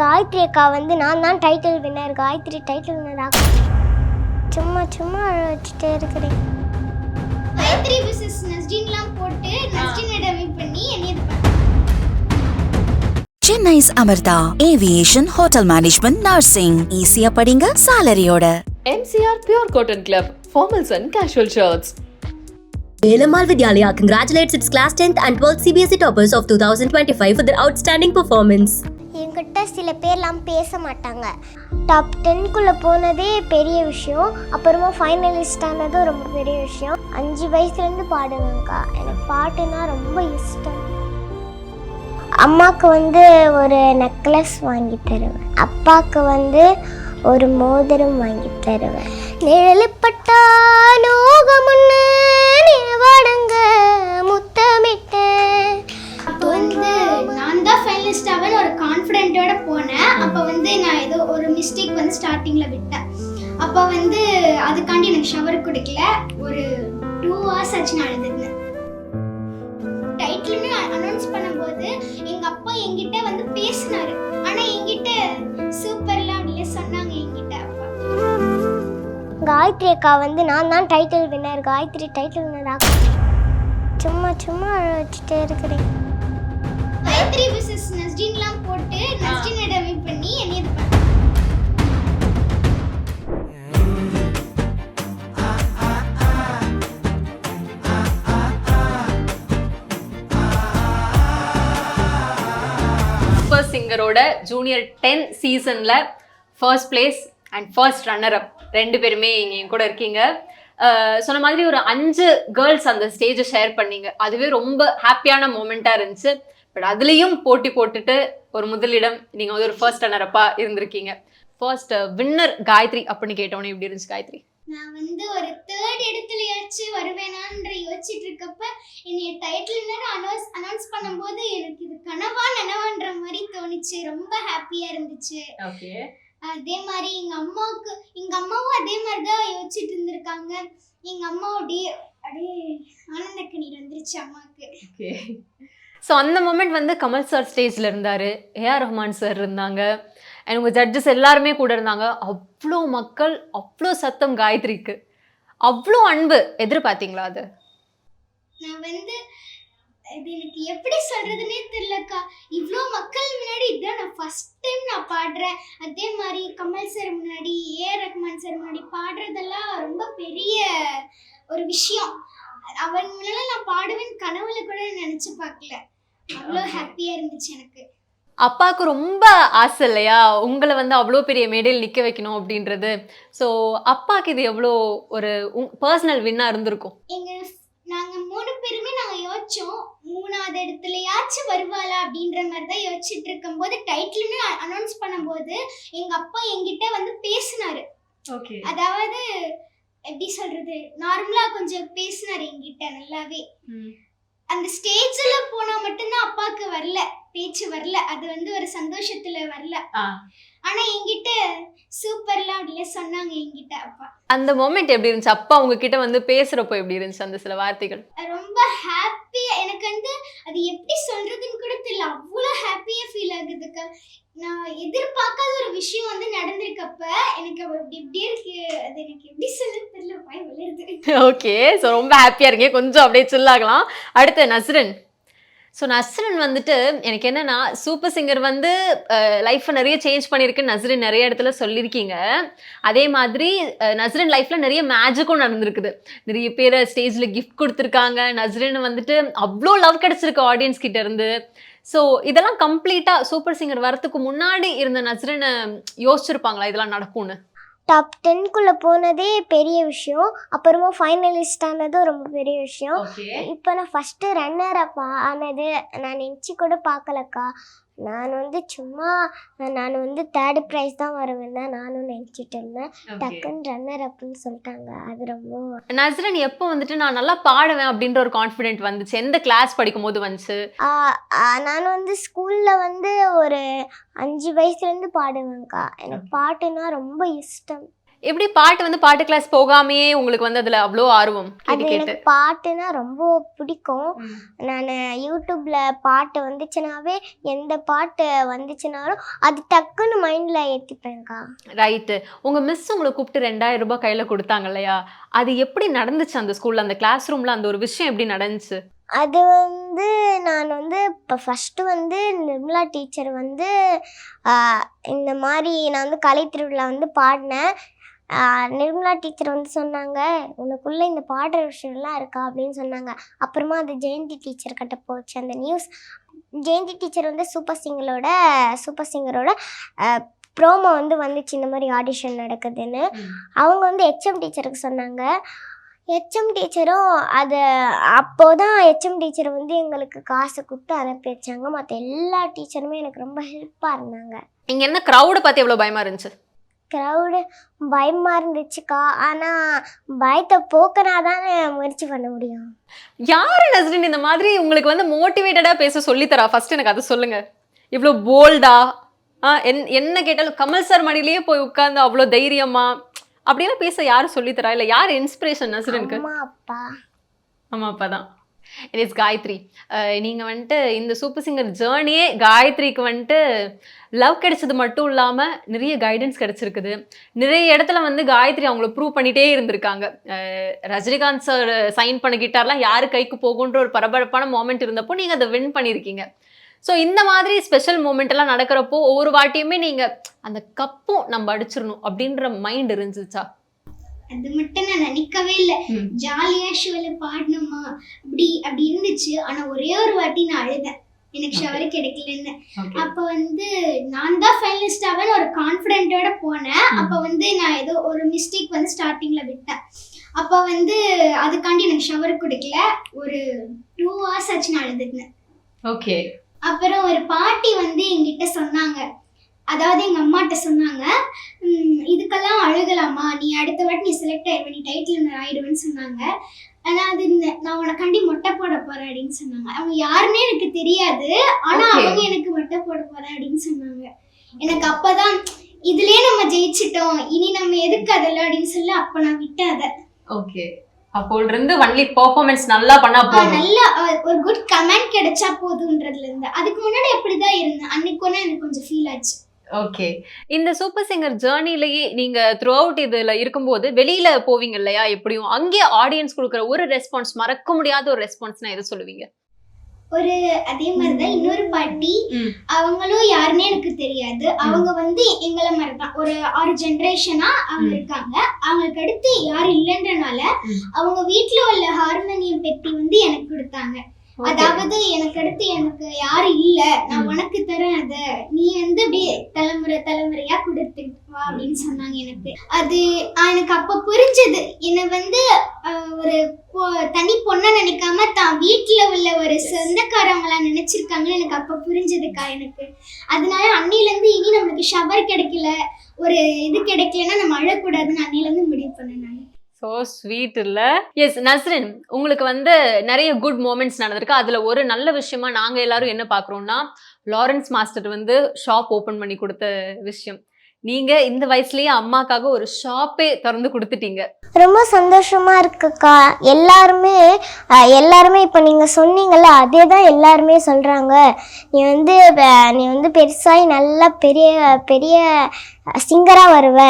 காயத்ரி அக்கா வந்து நான் தான் title winner, Gayathri title winner சும்மா சும்மா வச்சுட்டே இருக்கிறேன். காயத்ரி விசஸ் நஸ்ரீன்லாம் போட்டு நஸ்ரீனோட வின் பண்ணி என்னைய Chennai's Amartha Aviation Hotel Management Nursing ஈஸியா படிங்க சாலரியோட. MCR Pure Cotton Club Formals and Casual Shirts. Velamal Vidyalaya congratulates its class 10th and 12th CBSE toppers of 2025 for their outstanding performance. என்கிட்ட சில பேர்லாம் பேச மாட்டாங்க. டாப் 10க்குள்ளே போனதே பெரிய விஷயம், அப்புறமா ஃபைனலிஸ்ட் ஆனதும் ரொம்ப பெரிய விஷயம். 5 வயசுலேருந்து பாடுவேங்க்கா. எனக்கு பாட்டுனா ரொம்ப இஷ்டம். அம்மாவுக்கு வந்து ஒரு நெக்லஸ் வாங்கி தருவேன், அப்பாவுக்கு வந்து ஒரு மோதிரம் வாங்கி தருவேன். நிழலுப்பட்டா நோகமுன்னு நினைவாடுங்க முத்தமிட்டேன். அப்போ வந்து நான் தான் ஃபைனலிஸ்ட் ஆவேன்னு ஒரு கான்ஃபிடென்ட்டோட போனேன். அப்போ வந்து நான் ஏதோ ஒரு மிஸ்டேக் வந்து ஸ்டார்டிங்கில் விட்டேன். அப்போ வந்து அதுக்காண்டி எனக்கு ஷவர் கொடுக்கல. ஒரு 2 hours ஆச்சு நான் எழுதுனேன். டைட்டில்னு அனௌன்ஸ் பண்ணும்போது எங்கள் அப்பா என்கிட்ட வந்து பேசினாரு. ஆனால் என்கிட்ட சூப்பர்லாம் அப்படியே சொன்னாங்க என்கிட்ட அப்பா. காயத்ரி அக்கா வந்து நான் தான் title winner, Gayathri title winner சும்மா சும்மா வச்சுட்டே இருக்கிறேன். காயத்ரி விசஸ் நஸ்ரீன்லாம் போட்டு நஸ்ரீனோட வின் பண்ணி என்னைய சூப்பர் சிங்கரோட ஜூனியர் 10 சீசன்ல first place and first runner up 2 பேருமே இங்கே என் கூட இருக்கீங்க. சொன்ன மாதிரி ஒரு 5 கேர்ள்ஸ் அந்த ஸ்டேஜை ஷேர் பண்ணீங்க. அதுவே ரொம்ப ஹாப்பியான மூமெண்ட்டாக இருந்துச்சு. பட் அதுலேயும் போட்டி போட்டுட்டு ஒரு முதலிடம் நீங்கள் வந்து ஒரு ஃபர்ஸ்ட் ரன்னர் அப்பாக இருந்திருக்கீங்க. ஃபர்ஸ்ட் வின்னர் காயத்ரி அப்படின்னு கேட்டோன்னே எப்படி இருந்துச்சு காயத்ரி? நான் வந்து ஒரு 3rd இடத்துலயாச்சும் வருவேனான்ற யோசிச்சுட்டு இருக்கப்ப என்னைய டைட்டில்னு அனௌன்ஸ் பண்ணும்போது எனக்கு இது கனவா நனவான்ற மாதிரி தோணுச்சு. ரொம்ப ஹாப்பியா இருந்துச்சு. ஓகே. அதே மாதிரி எங்க அம்மாவும் அதே மாதிரி தான் யோசிச்சுட்டு இருந்திருக்காங்க. எங்க அம்மா அப்படியே ஆனந்த கண்ணீர் வந்துருச்சு அம்மாவுக்கு. ஓகே. ஸோ அந்த மூமெண்ட் வந்து கமல் சார் ஸ்டேஜில் இருந்தார், ஏஆர் ரஹ்மான் சார் இருந்தாங்க, அண்ட் உங்கள் ஜட்ஜஸ் எல்லாருமே கூட இருந்தாங்க. அவ்வளோ மக்கள், அவ்வளோ சத்தம் காயத்ரிக்கு, அவ்வளோ அன்பு எதிர்பார்த்தீங்களா? அது நான் வந்து இது எனக்கு எப்படி சொல்றதுன்னே தெரியலக்கா. இவ்வளோ மக்கள் முன்னாடி இதான் நான் ஃபர்ஸ்ட் டைம் நான் பாடுறேன். அதே மாதிரி கமல் சார் முன்னாடி, ஏஆர் ரஹ்மான் சார் முன்னாடி பாடுறதெல்லாம் ரொம்ப பெரிய ஒரு விஷயம். அவங்க முன்னாடி நான் பாடுவேன் கனவுல கூட நினைச்சு பார்க்கல. அவ்வளோ ஹாப்பியா இருந்துச்சு எனக்கு. அப்பாவுக்கு ரொம்ப ஆசை இல்லையா உங்களை வந்து அவ்வளோ பெரிய மேடையில் நிற்க வைக்கணும் அப்படின்றது? ஸோ அப்பாவுக்கு இது எவ்வளோ ஒரு பர்சனல் வின்னாக இருந்திருக்கும்? நாங்கள் 3 பேருமே யோசிச்சோம் 3வது இடத்துலயாச்சும் வருவாளா அப்படின்ற மாதிரி தான் யோசிச்சுட்டு இருக்கும்போது டைட்டில்னு அனௌன்ஸ் பண்ணும்போது எங்கள் அப்பா என்கிட்ட வந்து பேசினாரு. ஓகே. அதாவது எப்படி சொல்றது, நார்மலாக கொஞ்சம் பேசினாரு என்கிட்ட நல்லாவே. அந்த ஸ்டேஜில் போனால் மட்டும்தான் அப்பாவுக்கு வரல, பேச்சு வரல. அது வந்து ஒரு சந்தோஷத்துல வரல. ஆனா என்கிட்ட சூப்பர்லாம் அப்படியே சொன்னாங்க என்கிட்ட அப்பா. அந்த மொமெண்ட் எப்படி இருந்துச்சு? அப்பா உங்ககிட்ட வந்து பேசுறப்போ எப்படி இருந்துச்சு அந்த சில வார்த்தைகள்? ரொம்ப ஹாப்பியா, எனக்கு வந்து அது எப்படி சொல்றதுன்னு கூட தெரியல. அவ்வளோ ஹாப்பியா ஃபீல் ஆகுதுக்கா. நான் எதிர்பார்க்காத ஒரு விஷயம் வந்து நடந்திருக்கப்ப எனக்கு எப்படி இருக்கு, அது எனக்கு எப்படி சொல்ல தெரியல, பாய் வளருது. ஓகே. ஸோ ரொம்ப ஹாப்பியா இருக்கீங்க, கொஞ்சம் அப்படியே சில்லாகலாம். அடுத்து நஸ்ரின். ஸோ நஸ்ரின் வந்துட்டு எனக்கு என்னன்னா, சூப்பர் சிங்கர் வந்து லைஃப்பை நிறைய சேஞ்ச் பண்ணியிருக்குன்னு நஸ்ரின் நிறைய இடத்துல சொல்லியிருக்கீங்க. அதே மாதிரி நஸ்ரின் லைஃப்பில் நிறைய மேஜிக்கும் நடந்திருக்குது. நிறைய பேர் ஸ்டேஜில் கிஃப்ட் கொடுத்துருக்காங்க. நஸ்ரின் வந்துட்டு அவ்வளோ லவ் கிடச்சிருக்கு ஆடியன்ஸ் கிட்ட இருந்து. ஸோ இதெல்லாம் கம்ப்ளீட்டாக சூப்பர் சிங்கர் வரத்துக்கு முன்னாடி இருந்த நஸ்ரினை யோசிச்சிருப்பாங்களா இதெல்லாம் நடக்கும்னு? டாப் 10க்குள்ளே போனதே பெரிய விஷயம், அப்புறமா ஃபைனலிஸ்ட் ஆனதும் ரொம்ப பெரிய விஷயம். இப்போ நான் ஃபஸ்ட்டு ரன்னர் அப் ஆனது நான் நினச்சி கூட பார்க்கலக்கா. நான் வந்து சும்மா நான் வந்து 3rd ப்ரைஸ் தான் வருவேன் தான் நானும் நினச்சிட்டு இருந்தேன். டக்குன்னு ரன்னர் அப்னு சொல்லிட்டாங்க. அது ரொம்ப. நஸ்ரின் எப்போ வந்துட்டு நான் நல்லா பாடுவேன் அப்படின்ற ஒரு கான்ஃபிடென்ட் வந்துச்சு? எந்த கிளாஸ் படிக்கும் போது வந்துச்சு? நான் வந்து ஸ்கூலில் வந்து ஒரு 5 வயசுலேருந்து பாடுவேங்க்கா. எனக்கு பாட்டுனா ரொம்ப இஷ்டம். எப்படி பாட்டு வந்து பாட்டு கிளாஸ் போகாமையே உங்களுக்கு வந்து அதுல அவ்வளோ ஆர்வம் அது கேட்டு எனக்கு கேட்டு? பாட்டுனா ரொம்ப பிடிக்கும். நான் யூடியூப்ல பாட்டு வந்துச்சுனாவே எந்த பாட்டு வந்துச்சுனாலும் அது டக்குன்னு மைண்ட்ல ஏற்றிப்பேன்க்கா. ரைட்டு. உங்க மிஸ் உங்களை கூப்பிட்டு 2000 ரூபாய் கையில கொடுத்தாங்க இல்லையா? அது எப்படி நடந்துச்சு அந்த ஸ்கூல்ல, அந்த கிளாஸ் ரூம்ல அந்த ஒரு விஷயம் எப்படி நடந்துச்சு? அது வந்து நான் வந்து இப்போ ஃபஸ்ட்டு வந்து நிர்மலா டீச்சர் வந்து இந்த மாதிரி நான் வந்து கலை திருவிழா வந்து பாடினேன். நிர்மலா டீச்சர் வந்து சொன்னாங்க, உனக்குள்ளே இந்த பாடுற விஷயம்லாம் இருக்கா அப்படின்னு சொன்னாங்க. அப்புறமா அது ஜெயந்தி டீச்சர் கிட்ட போச்சு அந்த நியூஸ். ஜெயந்தி டீச்சர் வந்து சூப்பர் சிங்கரோட ப்ரோமோ வந்து வந்துச்சு, இந்த மாதிரி ஆடிஷன் நடக்குதுன்னு. அவங்க வந்து ஹெச்எம் டீச்சருக்கு சொன்னாங்க. ஹெச்எம் டீச்சரும் அப்போதான் ஹெச்எம் டீச்சர் வந்து எங்களுக்கு காசு கொடுத்து அனுப்பி வச்சாங்க. மற்ற எல்லா டீச்சருமே எனக்கு ரொம்ப ஹெல்ப்பாக இருந்தாங்க. இங்க என்ன க்ரௌட பார்த்து எவ்வளவு பயமா இருந்துச்சு? க்ரௌடு பயமாக இருந்துச்சுக்கா. ஆனால் பயத்தை போக்கினா தானே முயற்சி பண்ண முடியும். யாரு நஸ்ரின் இந்த மாதிரி உங்களுக்கு வந்து மோட்டிவேட்டடா பேச சொல்லித்தரா? ஃபர்ஸ்ட் எனக்கு அதை சொல்லுங்க. இவ்வளோ போல்டா என்ன கேட்டாலும் கமல் சார் மடியிலேயே போய் உட்கார்ந்து அவ்வளோ தைரியமா அப்படியெல்லாம் பேச யாரு சொல்லித்தரா? இல்லை யார் இன்ஸ்பிரேஷன் நஸ்ரினுக்கு? அம்மா அப்பா. ஆமா அப்பதான். It is Gayathri. நீங்கள் வந்துட்டு இந்த சூப்பர் சிங்கர் ஜேர்னியே காயத்ரிக்கு வந்துட்டு லவ் கிடைச்சது மட்டும் இல்லாமல் நிறைய கைடன்ஸ் கிடைச்சிருக்குது. நிறைய இடத்துல வந்து காயத்ரி அவங்கள ப்ரூவ் பண்ணிகிட்டே இருந்திருக்காங்க. ரஜினிகாந்த் சார் சைன் பண்ண கிட்டார்லாம் யாரு கைக்கு போகுன்ற ஒரு பரபரப்பான மோமெண்ட் இருந்தப்போ நீங்கள் அதை வின் பண்ணியிருக்கீங்க. ஸோ இந்த மாதிரி ஸ்பெஷல் மூமெண்ட் எல்லாம் நடக்கிறப்போ ஒவ்வொரு வாட்டியுமே நீங்கள் அந்த கப்பும் நம்ம அடிச்சிடணும் அப்படின்ற மைண்ட் இருந்துச்சா? அது மட்டும் நான் நினைக்கவே இல்லை. ஜாலியா ஷோல பாடணுமா அப்படி இருந்துச்சு. ஆனா ஒரே ஒரு வாட்டி நான் அழுதேன், எனக்கு ஷவர் கிடைக்கலன்னு. அப்ப வந்து நான் தான் ஃபைனலிஸ்ட் ஆவேன்னு ஒரு கான்ஃபிடென்ட்டோட போனேன். அப்ப வந்து நான் ஏதோ ஒரு மிஸ்டேக் வந்து ஸ்டார்டிங்ல விட்டேன். அப்ப வந்து அதுக்காண்டி எனக்கு ஷவர் கொடுக்கல. ஒரு 2 hours ஆச்சு நான் அழுதுனேன். ஓகே. அப்புறம் ஒரு பாட்டி வந்து என்கிட்ட சொன்னாங்க, அதாவது எங்க அம்மாட்ட சொன்னாங்க, இதுக்கெல்லாம் அழுகலாமா, நீ அடுத்த வாட்டி நீ செலக்ட் ஆயிடுவ, நீ டைட்டில் ஆயிடுவேன்னு சொன்னாங்க. அதாவது நான் உனக்காண்டி மொட்டை போட போறேன் அப்படின்னு சொன்னாங்க. அவங்க யாருன்னே எனக்கு தெரியாது, ஆனா அவங்க எனக்கு மொட்டை போட போறேன் அப்படின்னு சொன்னாங்க. எனக்கு அப்பதான் இதுலயே நம்ம ஜெயிச்சிட்டோம், இனி நம்ம எதுக்கு அதெல்லாம் அப்படின்னு சொல்லி அப்ப நான் விட்டேன் அதை. ஓகே. அப்போல இருந்து ஒன்லி பெர்ஃபார்மன்ஸ் நல்லா பண்ணா போதும், நல்லா ஒரு குட் கமெண்ட் கிடைச்சா போதும்ன்றதுல இருந்து. அதுக்கு முன்னாடி அப்படிதான் இருந்தேன். அன்னைக்கு ஒண்ணு எனக்கு கொஞ்சம் ஃபீல் ஆச்சு. ஓகே. இந்த சூப்பர் சிங்கர் ஜேர்னிலேயே நீங்க த்ரூ அவுட் இதுல இருக்கும்போது வெளியில போவீங்க இல்லையா, எப்படியும் அங்கே ஆடியன்ஸ் கொடுக்குற ஒரு ரெஸ்பான்ஸ், மறக்க முடியாத ஒரு ரெஸ்பான்ஸ்னா எது சொல்லுவீங்க? ஒரு அதே மாதிரிதான் இன்னொரு பாட்டி, அவங்களும் யாருன்னே எனக்கு தெரியாது. அவங்க வந்து எங்களை மாதிரிதான் ஒரு 6 ஜெனரேஷனா அவங்க இருக்காங்க. அவங்களுக்கு அடுத்து யாரும் இல்லைன்றனால அவங்க வீட்டுல உள்ள ஹார்மோனியம் பெட்டி வந்து எனக்கு கொடுத்தாங்க. அதாவது எனக்கு அடுத்து எனக்கு யாரும் இல்ல, நான் உனக்கு தரேன், அத நீ வந்து அப்படியே தலைமுறையா கொடுத்துட்டு வா அப்படின்னு சொன்னாங்க. அது எனக்கு அப்ப புரிஞ்சது. என்னை வந்து ஒரு தனி பொண்ணை நினைக்காம தான் வீட்டுல உள்ள ஒரு சொந்தக்காரங்களா நினைச்சிருக்காங்கன்னு எனக்கு அப்ப புரிஞ்சதுக்கா எனக்கு. அதனால அன்னையில இருந்து இனி நம்மளுக்கு ஷவர் கிடைக்கல, ஒரு இது கிடைக்கலன்னா நம்ம அழக்கூடாதுன்னு அன்னையில இருந்து முடிவு பண்ணேன் நான். ஸோ ஸ்வீட் இல்ல? எஸ் நஸ்ரின், உங்களுக்கு வந்து நிறைய குட் மூமெண்ட்ஸ் நடந்திருக்கு. அதுல ஒரு நல்ல விஷயமா நாங்க எல்லாரும் என்ன பாக்குறோம்னா, லாரன்ஸ் மாஸ்டர் வந்து ஷாப் ஓபன் பண்ணி கொடுத்த விஷயம். நீங்க இந்த வயசுலயே அம்மாக்காக ஒரு ஷாப்பே திறந்து கொடுத்துட்டீங்க. ரொம்ப சந்தோஷமா இருக்குக்கா. எல்லாருமே இப்போ நீங்க சொன்னீங்கல்ல, அதே தான் எல்லாருமே சொல்றாங்க. நீ வந்து பெருசாகி நல்லா பெரிய சிங்கரா வருவ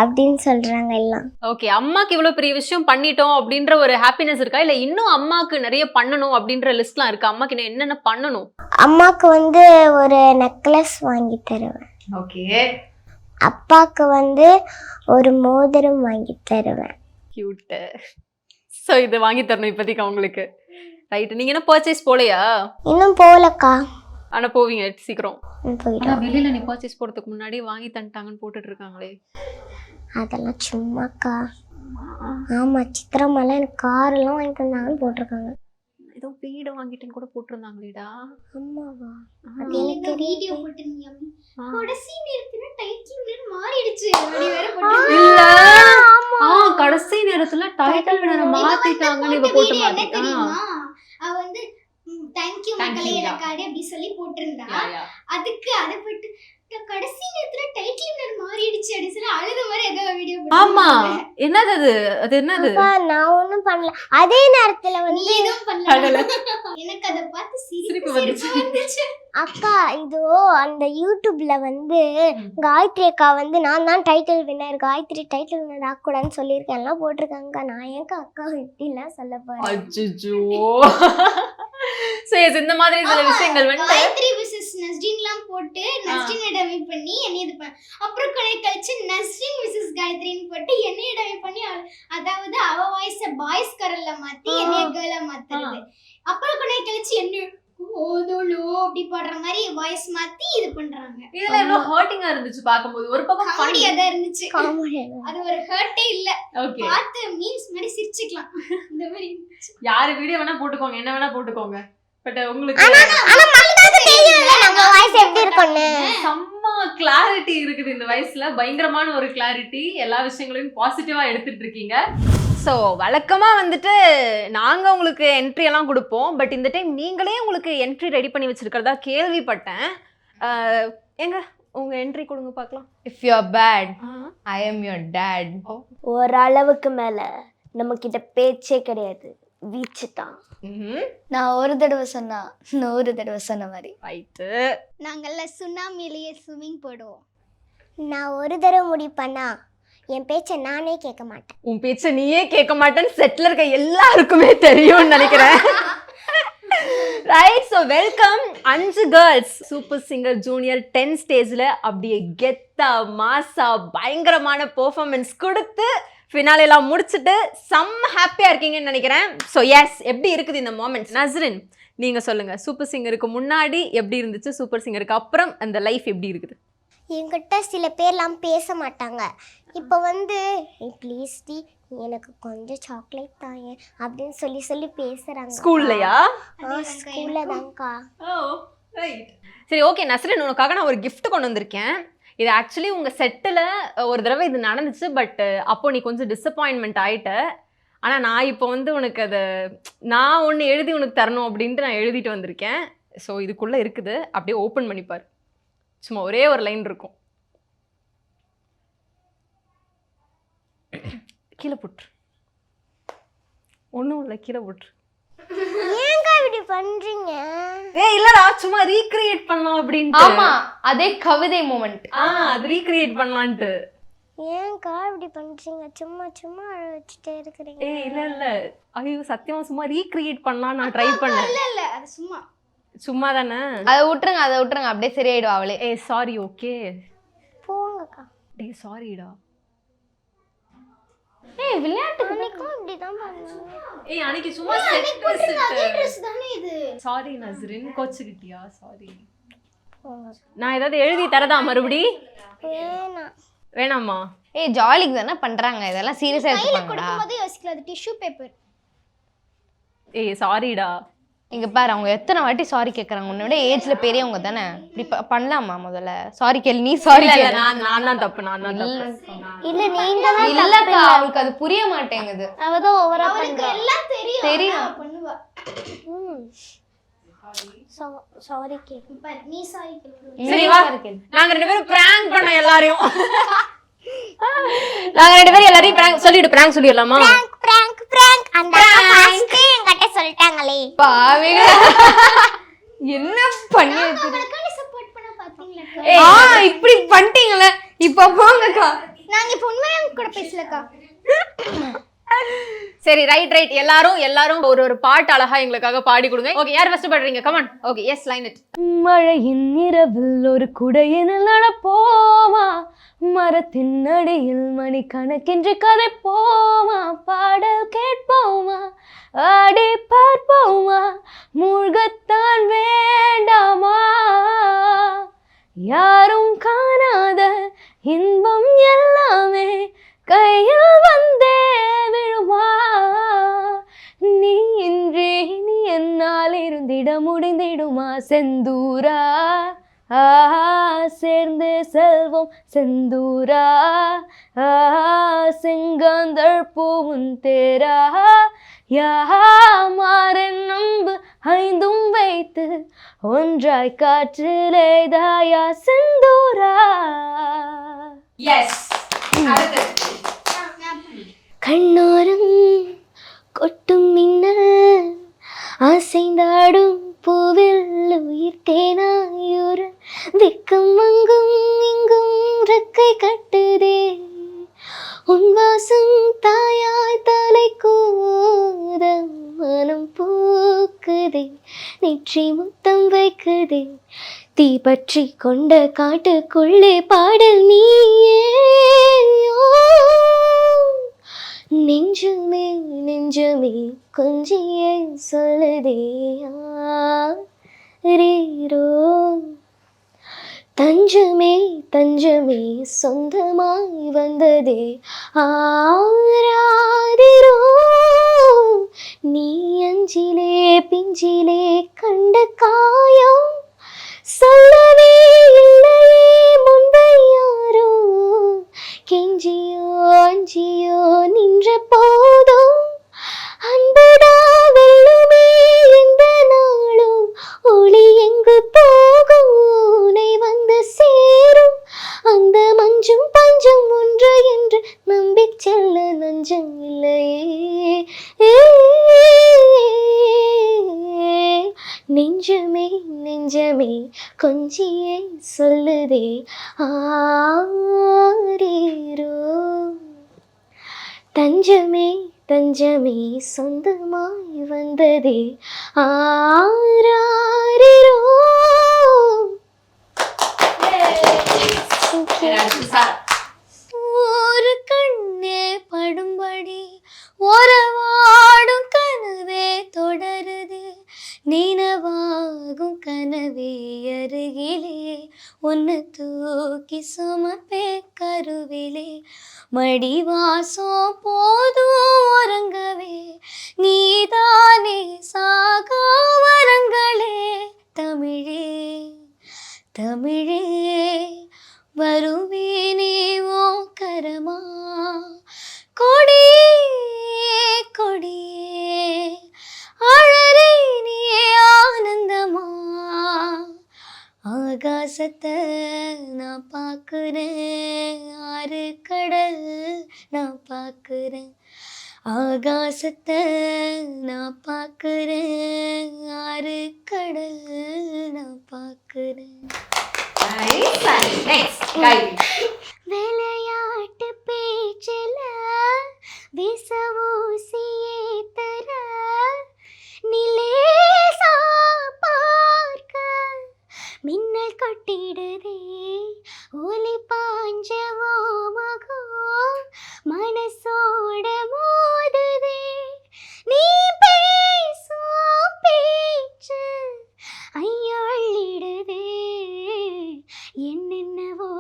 அப்படின்னு சொல்றாங்க எல்லாம். ஓகே. அம்மாக்கு இவ்வளவு பெரிய விஷயம் பண்ணிட்டோம் அப்படின்ற ஒரு ஹாப்பினஸ் இருக்கா, இல்ல இன்னும் அம்மாக்கு நிறைய பண்ணணும் அப்படின்ற லிஸ்ட்லாம் இருக்கா? அம்மாக்கு இன்னும் என்னென்ன பண்ணணும்? அம்மாக்கு வந்து ஒரு நெக்லஸ் வாங்கி தருவேன். ஓகே. அப்பாக்கு வந்து ஒரு மோதிரம் வாங்கி தருவேன். கியூட். ஸோ இது வாங்கி தரணும் இப்போதைக்கு அவங்களுக்கு. ரைட். நீங்க என்ன பர்ச்சேஸ் போலையா? இன்னும் போகலக்கா. ஆனா போவீங்க சீக்கிரம். போயிட்டு ஆனா வெளியில நீ பர்ச்சேஸ் போறதுக்கு முன்னாடி வாங்கி தந்துட்டாங்கன்னு போட்டுட்டு இருக்காங்களே. அதெல்லாம் சும்மாக்கா. ஆமா, சித்திரமெல்லாம் எனக்கு காரெல்லாம் வாங்கி தந்தாங்கன்னு போட்டிருக்காங்க. ஏதோ வீடு வாங்கிட்டேன்னு கூட போட்டிருந்தாங்களேடா. அம்மாவா? அது எனக்கு வீடியோ போட்டுருந்தீங்க. கடைசி நேரத்துல டைட்டில் மாறிடுச்சு அப்படி வேற போட்டு. இல்ல. கடைசி நேரத்துல டைட்டில் வினரை மாத்திட்டாங்கன்னு இவ போட்டு மாத்திட்டா. அவ வந்து தேங்க் யூ மக்களே எனக்காடி அப்படி சொல்லி போட்டிருந்தா. அதுக்கு அத போட்டு கடைசி நேரத்துல டைட்டில் வினர் மாறிடுச்சு அப்படி சொல்லி அழுத மாதிரி ஏதோ வீடியோ ஆமா என்னது அது அது என்னது அக்கா நான் ஒண்ணும் பண்ணல. அதே நேரத்துல நீ வந்து எதுவும் பண்ணல. எனக்கு அதை பார்த்து சிரிப்பு சிரிப்பு வந்துச்சு. அக்கா இதோ அந்த யூடியூப்ல வந்து காயத்ரி அக்கா வந்து நான் தான் title winner, Gayathri title winner ஆக்கூடாதுன்னு சொல்லியிருக்கேன் எல்லாம் போட்டிருக்காங்க. நான் ஏன்க்கா அக்கா இப்படிலாம் சொல்ல போறேன்? அச்சச்சோ சரி இந்த மாதிரி சில விஷயங்கள் வந்து காயத்ரி விசஸ் நஸ்ரீன்லாம் போட்டு நஸ்ரீனை டமி பண்ணி என்னை இது பண்ண, அப்புறம் கழிச்சு நஸ்ரீன் விசஸ் காயத்ரின்னு போட்டு என்னைய டமி பண்ணி அதாவது அவ வாய்ஸ பாய்ஸ் கரல்ல மாத்தி என்னைய கேர்ல மாத்துறது. அப்புறம் கழிச்சு என்ன ஓதோலோ அப்படி பாடுற மாதிரி வாய்ஸ் மாத்தி இது பண்றாங்க. இதெல்லாம் எவ்வளவு ஹர்ட்டிங்கா இருந்துச்சு பாக்கும்போது. ஒரு பக்கம் காமெடியா தான் இருந்துச்சு. காமெடி. அது ஒரு ஹர்ட்டே இல்ல. ஓகே பார்த்து மீம்ஸ் மாதிரி சிரிச்சுக்கலாம். இந்த மாதிரி இருந்துச்சு. யாரு வீடியோ வேணா போட்டுக்கோங்க, என்ன வேணா போட்டுக்கோங்க. பட் உங்களுக்கு ஆனா மக்களுக்கு தெரியும்ல நம்ம வாய்ஸ் எப்படி இருக்கும்னு. செம்ம கிளாரிட்டி இருக்குது இந்த வயசுல. பயங்கரமான ஒரு கிளாரிட்டி. எல்லா விஷயங்களையும் பாசிட்டிவா எடுத்துட்டு இருக்கீங்க. ஸோ வழக்கமாக வந்துட்டு நாங்கள் உங்களுக்கு என்ட்ரி எல்லாம் கொடுப்போம். பட் இந்த டைம் நீங்களே உங்களுக்கு என்ட்ரி ரெடி பண்ணி வச்சிருக்கிறதா கேள்விப்பட்டேன். எங்க உங்கள் என்ட்ரி கொடுங்க பார்க்கலாம். If you're bad, I am your dad. ஓரளவுக்கு மேல நம்ம கிட்ட பேச்சே கிடையாது, வீச்சு தான். நான் ஒரு தடவை சொன்னா 100 தடவை சொன்ன மாதிரி. ரைட்டு. நாங்கெல்லாம் சுனாமிலேயே ஸ்விம்மிங் போடுவோம். நான் ஒரு தடவை முடிவு பண்ணா என் பேச்சை நானே கேட்க மாட்டேன். உன் பேச்சை நீயே கேட்க மாட்டேன்னு செட்டில் இருக்க எல்லாருக்குமே தெரியும்னு நினைக்கிறேன். Right. So welcome 5 girls super singer junior 10 ஸ்டேஜில் அப்படியே கெத்தா மாசா பயங்கரமான பெர்ஃபார்மன்ஸ் கொடுத்து ஃபினாலெல்லாம் முடிச்சுட்டு செம்ம ஹாப்பியாக இருக்கீங்கன்னு நினைக்கிறேன். ஸோ எஸ், எப்படி இருக்குது இந்த மொமெண்ட்ஸ்? நஸ்ரின் நீங்கள் சொல்லுங்கள். சூப்பர் சிங்கருக்கு முன்னாடி எப்படி இருந்துச்சு, சூப்பர் சிங்கருக்கு அப்புறம் அந்த லைஃப் எப்படி இருக்குது? என்கிட்ட சில பேர்லாம் பேச மாட்டாங்க. இப்போ வந்து ப்ளீஸ் டி எனக்கு கொஞ்சம் சாக்லேட் தாங்க அப்படின்னு சொல்லி சொல்லி பேசுகிறாங்க. ஸ்கூல்லையா? ஸ்கூலில் தான்க்கா. சரி ஓகே நஸ்ரின், உனக்காக நான் ஒரு கிஃப்ட் கொண்டு வந்திருக்கேன். இது ஆக்சுவலி உங்கள் செட்டில் ஒரு தடவை இது நடந்துச்சு. பட் அப்போ நீ கொஞ்சம் டிசப்பாயின்மெண்ட் ஆகிட்ட. ஆனால் நான் இப்போ வந்து உனக்கு அதை நான் ஒன்று எழுதி உனக்கு தரணும் அப்படின்ட்டு நான் எழுதிட்டு வந்திருக்கேன். ஸோ இதுக்குள்ளே இருக்குது, அப்படியே ஓப்பன் பண்ணிப்பார். சும்மா ஒரே ஒரு லைன் இருக்கும். கீழே போட்டுரு. ஒன்றும் இல்லை, கீழே போட்டுரு. ஏங்கா இப்படி பண்றீங்க? இல்லடா, சும்மா ரீக்ரியேட் பண்ணலாம் அப்படின்ட்டு. ஆமா, அதே கவிதை மூமெண்ட். அது ரீக்ரியேட் பண்ணலான்ட்டு. ஏங்கா இப்படி பண்றீங்க? சும்மா சும்மா அழ வச்சுட்டே இருக்கிறீங்க. இல்ல ஐயோ சத்தியமா சும்மா ரீக்ரியேட் பண்ணலாம் நான் ட்ரை பண்ணேன். இல்ல அது சும்மா தானே. அதை விட்டுருங்க அப்படியே சரியாயிடுவா அவளே. சாரி. ஓகே போங்கக்கா. சாரிடா. விளையாட்டுக்கு அன்னைக்கும் இப்படிதான் பண்ணுவாங்க. அன்னைக்கு சும்மா ட்ரெஸ் தானே இது. சாரி நஸ்ரின், கோச்சுக்கிட்டியா? சாரி. போங்க. நான் ஏதாவது எழுதி தரதா மறுபடி? வேணாம். வேணாமா? ஜாலிக்கு தானே பண்றாங்க, இதெல்லாம் சீரியஸா எடுத்துப்பாங்கடா. கொடுக்கும்போது யோசிக்கல, அது டிஷ்யூ பேப்பர். சாரிடா. இங்க பாரு, அவங்க எத்தனை வாட்டி சாரி கேக்குறாங்க. உன்னோட ஏஜ்ல பெரியவங்க தானே, இப்படி பண்ணலாமா? முதல்ல சாரி கேளு. நீ சாரி இல்ல கேளு. நான் தான் தப்பு. இல்ல நீங்க தான் இல்லக்கா, அவளுக்கு அது புரிய மாட்டேங்குது. அவதான் ஓவரா அவளுக்கு பண்றா. எல்லாம் தெரியும். அவ பண்ணுவா. Sorry K. பாரு, நீ சாரி கேளு. சரி வா, நாங்க 2 பேரும் பிராங்க் பண்ணோம் எல்லாரையும். நாங்க 2 பேரும் எல்லாரையும் பிராங்க் சொல்லிடு. பிராங்க் சொல்லிடலாமா? பிராங்க் பிராங்க் அந்த ஃபர்ஸ்ட் என்கிட்ட சொல்லிட்டாங்களே. பாவிங்க, என்ன பண்ணி அவளுக்கான சப்போர்ட் பண்ண பாத்தீங்களா? இப்படி பண்ணிட்டீங்களே. இப்ப போங்கக்கா. நாங்க இப்ப உண்மையா கூட பேசலக்கா. சரி ரைட். எல்லாரும் ஒரு பாட்டு அழகா எங்களுக்காக பாடி கொடுங்க. ஓகே, யார் ஃபர்ஸ்ட் பாடுறீங்க? Come on. Okay, yes, line it. மழையின் இரவில் ஒரு குடையினில் நடப்போமா, மரத்தின் அடியில் மணி கணக்கென்று கதை போமா, பாடல் கேட்போமா, ஆடி பார்ப்போமா, மூழ்கத்தான் வேண்டாமா, யாரும் காணாத இன்பம் எல்லாமே கையில் வந்தே விழுமா, நீ இன்றி நீ என்னால் இருந்திட முடிந்திடுமா, செந்தூரா சேர்ந்து செல்வம் செந்தூரா, செங்காந்தள் பூவும் தேரா, யாமாறன் நம்பு 5 வைத்து ஒன்றாய் காற்றிலே தாயா செந்தூரா. எஸ். கண்ணோரம் கொட்டும் மின்னல் அசைந்தாடும் பூவில் உயிர் தேனாயூர வெக்கம் அங்கும் இங்கும் ரெக்கை கட்டுதே உன் வாசம் தாயாய் தலை கூத மனம் பூக்குதே நெற்றி முத்தம் வைக்குதே தீ பற்றி கொண்ட காட்டுக்குள்ளே பாடல் நீயே நெஞ்சமே நெஞ்சமே கொஞ்சியே சொல்லுதே ஆரீரோ தஞ்சமே தஞ்சமே சொந்தமாய் வந்ததே ஆராரிரோ நீ அஞ்சிலே பிஞ்சிலே கண்ட காயம் சொல்லவே இல்லையே முன்பை யாரோ கெஞ்சியோ அஞ்சியோ நின்ற போதும் அன்புடா வெல்லுமே இந்த நாளும் ஒளி எங்கு போகும் உனை வந்து சேரும் அந்த மஞ்சும் பஞ்சும் ஒன்று என்று நம்பிச் செல்ல நஞ்சம் இல்லையே நெஞ்சமே நெஞ்சமே கொஞ்சியே சொல்லுதே ஆரீரோ தஞ்சமே தஞ்சமே சொந்தமாய் வந்ததே ஆராரிரோ. ஒரு கண்ணே படும்படி உறவாடும் கனவே தொடருது நினவாகும் கனவே அருகிலே உன்னை தூக்கி சுமப்பே கருவிலே மடிவாசம் போதும் உறங்கவே நீதானே சாகா வரங்களே தமிழே தமிழே வருவேனே ஓ கரமா கொடியே கொடியே அழறேனே ஆனந்தமா ஆகாசத்தை நான் பார்க்குறேன் ஆறு கடல் நான் பார்க்குறேன் ஆகாசத்தை நான் பார்க்குறேன் ஆறு கடல் நான் பார்க்குறேன். விளையாட்டு பேச்சில் விச ஊசியே தர நிலேசா பார்க்க மின்னல் கொட்டிடுதே ஒலி பாஞ்சவோ மகோ மனசோட மோதுதே நீ பேசும் பேச்சு ஐயோ அள்ளிடுதே என்னென்னவோ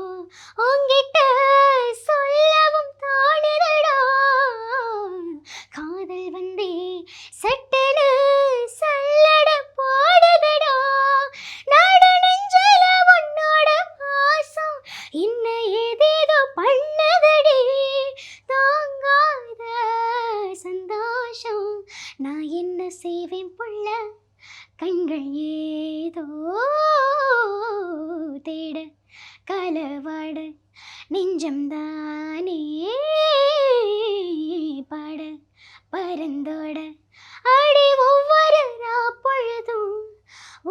உங்கிட்ட சொல்லவும் தோணுதடா காதல் வந்தே சட்டனு சல்லட போடுதடா நடு நெஞ்சல உன்னோட பாசம் என்ன ஏதேதோ பண்ணதடி தாங்காத சந்தோஷம் நான் என்ன செய்வேன் புள்ள கண்கள் ஏதோ தேட கலவாட நெஞ்சம் தானே பாட பரந்தோட அடி ஒவ்வொரு பொழுதும்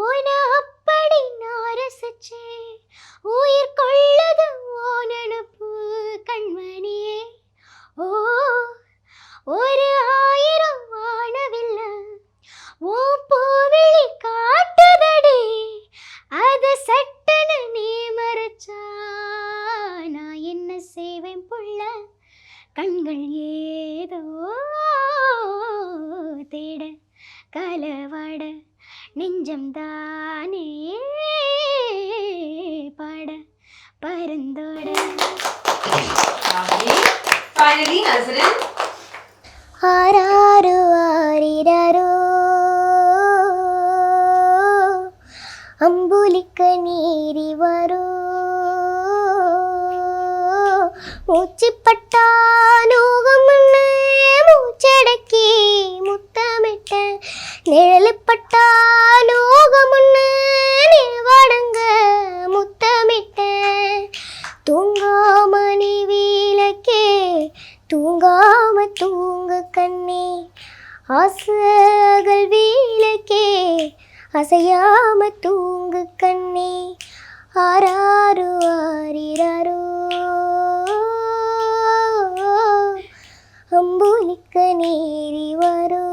உன அப்படி நான் ரசிச்சே உயிர் கொள்ளது ஓ நெனப்பு கண்மணியே ஓ ஒரு ஆயிரம் வானவில்லை ஓ பூவிழி காட்டுதடி அது சட்டனு நீ மறைச்சா நான் என்ன செய்வேன் புள்ள கண்கள் ஏதோ தேட கலவாட நெஞ்சம் தானே பாட பரந்தோட. Finally, Nazrin. ஆராரு ஆரிரரோ அம்புலிக்க நீரி வரோ மூச்சுப்பட்டா நோகமுன்னு மூச்சடக்கி முத்தமிட்ட நிழலுப்பட்டா நோகமுன்னு நிலவடங்க முத்தமிட்ட தூங்காம நீ வீலக்கே தூங்காம ஆசைகள் வீழுக்கே அசையாம தூங்கு கண்ணே ஆராரு ஆரிராரோ அம்புலிக்க நேரி வரோ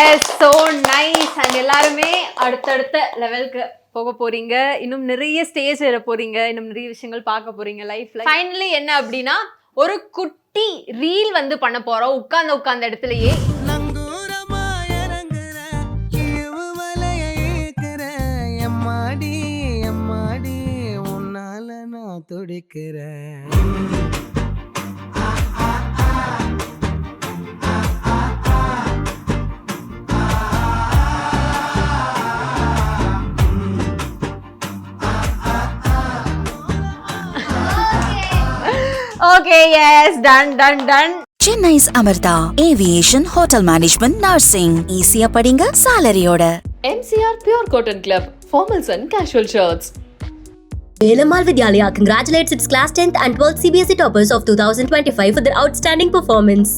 எஸ் ஸோ நைஸ். அண்ட் எல்லாருமே அடுத்தடுத்த லெவலுக்கு போக போறீங்க, இன்னும் நிறைய ஸ்டேஜ் ஏற போறீங்க, இன்னும் நிறைய விஷயங்கள் பார்க்க போறீங்க லைஃப்ல. ஃபைனலி என்ன அப்படின்னா ஒரு குட்டி ரீல் வந்து பண்ண போறோம் உட்கார்ந்த இடத்துலயே. Okay, yes, done. Chennai's Amartha, Aviation Hotel Management Nursing. Easy படிங்க salary-யோட. MCR Pure Cotton Club, formals and casual shirts. Velamal Vidyalaya congratulates its class 10th and 12th CBSE toppers of 2025 for their outstanding performance.